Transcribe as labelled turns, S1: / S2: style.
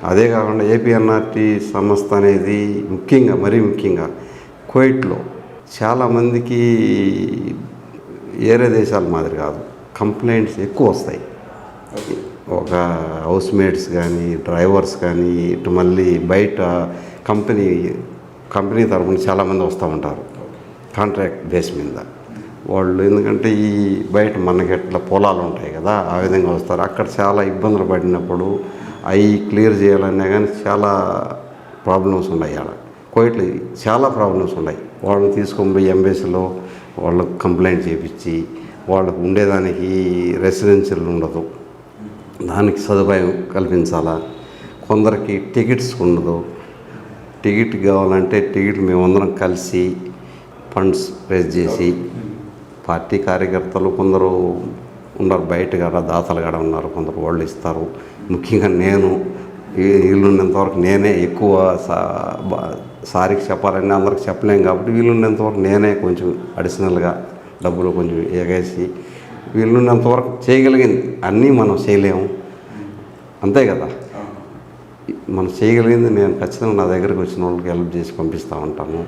S1: అదే కాకుండా ఏపీఎన్ఆర్టీ సంస్థ అనేది మరీ ముఖ్యంగా కువైట్లో చాలామందికి వేరే దేశాల మాదిరి కాదు, కంప్లైంట్స్ ఎక్కువ వస్తాయి. ఒక హౌస్ మేట్స్ కానీ, డ్రైవర్స్ కానీ, ఇటు మళ్ళీ బయట కంపెనీ తరఫున చాలామంది వస్తూ ఉంటారు కాంట్రాక్ట్ బేస్ మీద. వాళ్ళు ఎందుకంటే ఈ బయట మనకి ఎట్లా పొలాలు ఉంటాయి కదా, ఆ విధంగా వస్తారు. అక్కడ చాలా ఇబ్బందులు పడినప్పుడు అవి క్లియర్ చేయాలన్నా కానీ చాలా ప్రాబ్లమ్స్ ఉన్నాయి. ఆడ కువైట్లో చాలా ప్రాబ్లమ్స్ ఉన్నాయి. వాళ్ళని తీసుకొని పోయి ఎంబసీలో వాళ్ళకు కంప్లైంట్ చేయించి వాళ్ళకు ఉండేదానికి రెసిడెన్షియల్ ఉండదు, దానికి సదుపాయం కల్పించాలా. కొందరికి టికెట్స్ ఉండదు, టికెట్ కావాలంటే టికెట్ మేమందరం కలిసి ఫండ్స్ రేజ్ చేసి, పార్టీ కార్యకర్తలు కొందరు ఉన్నారు, బయట కాడ దాతలు కాడ ఉన్నారు, కొందరు వాళ్ళు ఇస్తారు. ముఖ్యంగా నేను వీళ్ళున్నంతవరకు నేనే ఎక్కువ సారికి చెప్పాలని అందరికి చెప్పలేం కాబట్టి వీళ్ళున్నంతవరకు నేనే కొంచెం అడిషనల్గా డబ్బులు కొంచెం ఎగేసి వీళ్ళున్నంతవరకు చేయగలిగింది. అన్నీ మనం చేయలేము, అంతే కదా. మనం చేయగలిగింది నేను ఖచ్చితంగా నా దగ్గరికి వచ్చిన వాళ్ళకి హెల్ప్ చేసి పంపిస్తూ ఉంటాను.